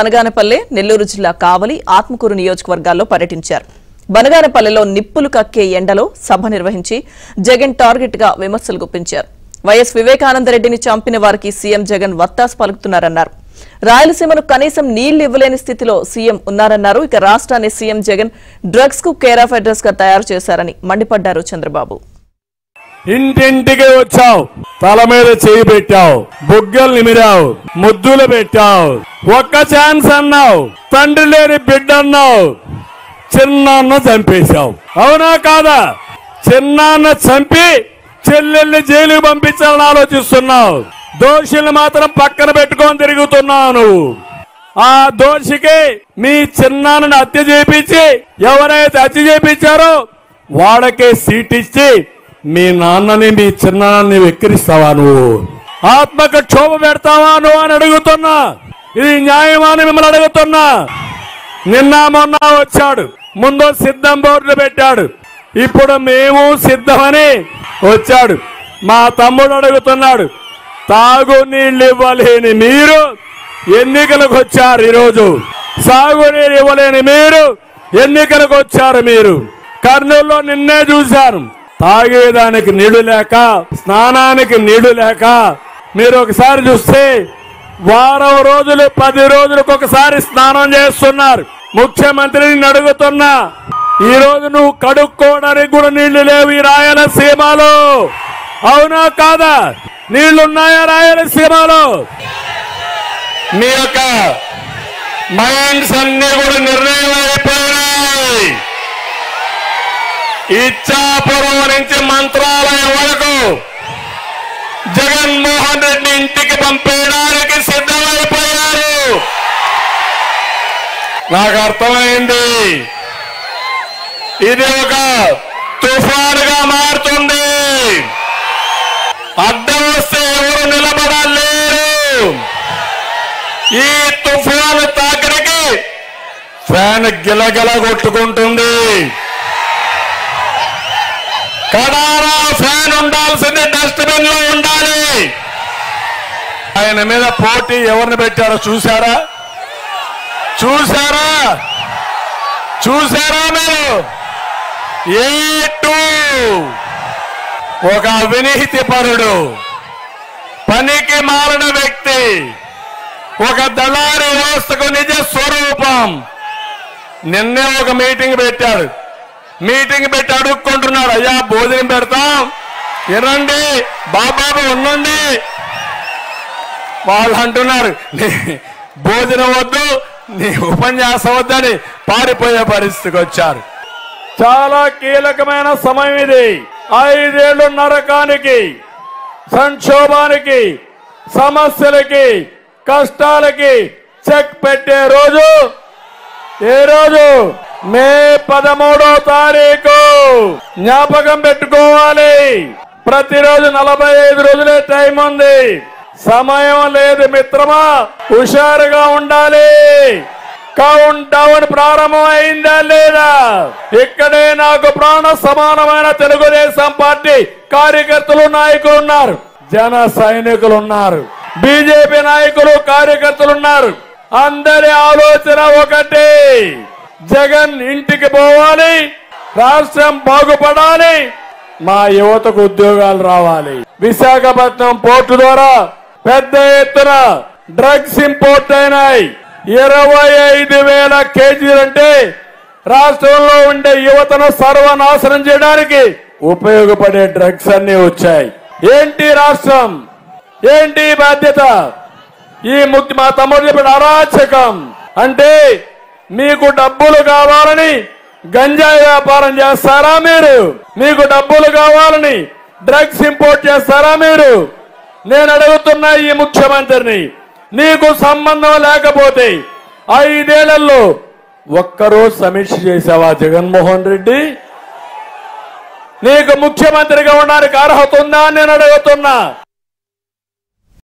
బనగానపల్లె, నెల్లూరు జిల్లా కావలి, ఆత్మకూరు నియోజకవర్గాల్లో పర్యటించారు. బనగానపల్లెలో నిప్పులు కక్కే ఎండలో సభ నిర్వహించి జగన్ టార్గెట్ గా విమర్శలు గుప్పించారు. వైఎస్ వివేకానందరెడ్డిని చంపిన వారికి సీఎం జగన్ వత్తాసు పలుకుతున్నారన్నారు. రాయలసీమను కనీసం నీళ్లు ఇవ్వలేని స్థితిలో సీఎం ఉన్నారన్నారు. ఇక రాష్ట్రాన్ని సీఎం జగన్ డ్రగ్స్ కు కేర్ ఆఫ్ అడ్రస్ గా తయారు చేశారని మండిపడ్డారు చంద్రబాబు. ఇంటింటికి వచ్చావు, తల మీద చేయి పెట్టావు, బుగ్గలు నిమిరావు, ముద్దులు పెట్టావు, ఒక్క ఛాన్స్ అన్నావు, తండ్రి లేని బిడ్డ అన్నావు, చిన్నాన్న చంపేశావు. అవునా కాదా? చిన్నాన్న చంపి చెల్లెల్ని జైలుకి పంపించాలని ఆలోచిస్తున్నావు. దోషుల్ని మాత్రం పక్కన పెట్టుకొని తిరుగుతున్నావు నువ్వు. ఆ దోషికి మీ చిన్నాన్నని హత్య చేపించి ఎవరైతే హత్య చేపించారో వాళ్ళకే సీట్ ఇచ్చి మీ నాన్నని మీ చిన్నాన్నని వెక్కిరిస్తావా నువ్వు? ఆత్మకు క్షోభ పెడతావా నువ్వు అని అడుగుతున్నా. ఇది న్యాయమా అని మిమ్మల్ని అడుగుతున్నా. నిన్న మొన్న వచ్చాడు, ముందు సిద్ధం బోర్డులు పెట్టాడు, ఇప్పుడు మేము సిద్ధమని వచ్చాడు. మా తమ్ముడు అడుగుతున్నాడు, తాగునీళ్ళు ఇవ్వలేని మీరు ఎన్నికలకు వచ్చారు. ఈరోజు సాగునీరు ఇవ్వలేని మీరు ఎన్నికలకు వచ్చారు. మీరు కర్నూలులో నిన్నే చూశారు, తాగేదానికి నీళ్లు లేక, స్నానానికి నీళ్లు లేక. మీరు ఒకసారి చూస్తే వారం రోజులు 10 రోజులకు ఒకసారి స్నానం చేస్తున్నారు. ముఖ్యమంత్రిని అడుగుతున్నా, ఈ రోజు నువ్వు కడుక్కోవడానికి కూడా నీళ్లు లేవు ఈ రాయలసీమలో. అవునా కాదా? నీళ్లున్నాయా రాయలసీమలో? మీ యొక్క మైండ్స్ అన్ని కూడా నిర్ణయం అయిపోయినాయి. ఇచ్చాపురం నుంచి మంత్రాలయం వరకు జగన్మోహన్ రెడ్డి ఇంటికి పంపేయడానికి సిద్ధమైపోయారు. నాకు అర్థమైంది, ఇది ఒక తుఫానుగా మారుతుంది. అడ్డం వస్తే ఎవరు నిలబడలేరు. ఈ తుఫాను తాకిడికి ఫ్యాన్ గిలగిల కొట్టుకుంటుంది. కడారా ఫ్యాన్ ఉండాల్సింది డస్ట్బిన్ లో ఉండాలి. ఆయన మీద పోటీ ఎవరిని పెట్టారో చూశారా? చూశారా? చూశారా మీరు? ఒక అవినీతి పరుడు, పనికి మారిన వ్యక్తి, ఒక దళారీ వ్యవస్థకు నిజ స్వరూపం. నిన్నే ఒక మీటింగ్ పెట్టాడు. మీటింగ్ పెట్టి అడుక్కుంటున్నాడు, అయ్యా భోజనం పెడతాం, వినండి బాబాబు ఉండండి. వాళ్ళు అంటున్నారు, భోజనం వద్దు, నీ ఉపన్యాసం వద్దని పారిపోయే పరిస్థితికి వచ్చారు. చాలా కీలకమైన సమయం ఇది. 5 ఏళ్లు నరకానికి, సంక్షోభానికి, సమస్యలకి, కష్టాలకి చెక్ పెట్టే రోజు ఏ రోజు? మే 13వ తారీఖు. జ్ఞాపకం పెట్టుకోవాలి. ప్రతిరోజు 45 రోజులే టైం ఉంది. సమయం లేదు మిత్రమా, హుషారుగా ఉండాలి. కౌంట్ డౌన్ ప్రారంభం అయిందా లేదా? ఇక్కడే నాకు ప్రాణ సమానమైన తెలుగుదేశం పార్టీ కార్యకర్తలు, నాయకులు ఉన్నారు, జన సైనికులు ఉన్నారు, బీజేపీ నాయకులు, కార్యకర్తలు ఉన్నారు. అందరి ఆలోచన ఒకటే, జగన్ ఇంటికి పోవాలి, రాష్ట్రం బాగుపడాలి, మా యువతకు ఉద్యోగాలు రావాలి. విశాఖపట్నం పోర్టు ద్వారా పెద్ద ఎత్తున డ్రగ్స్ ఇంపోర్ట్ అయినాయి. 25,000 కేజీలంటే రాష్ట్రంలో ఉండే యువతను సర్వనాశనం చేయడానికి ఉపయోగపడే డ్రగ్స్ అన్ని వచ్చాయి. ఏంటి రాష్ట్రం? ఏంటి బాధ్యత? ఈ మా తమ్ముడు చెప్పిన అరాచకం అంటే, మీకు డబ్బులు కావాలని గంజాయి వ్యాపారం చేస్తారా మీరు? మీకు డబ్బులు కావాలని డ్రగ్స్ ఇంపోర్ట్ చేస్తారా మీరు? నేను అడుగుతున్నా ఈ ముఖ్యమంత్రిని, నీకు సంబంధం లేకపోతే 5 ఏళ్లలో ఒక్కరోజు సమీక్ష చేశావా జగన్మోహన్ రెడ్డి? నీకు ముఖ్యమంత్రిగా ఉండడానికి అర్హత ఉందా అని నేను అడుగుతున్నా.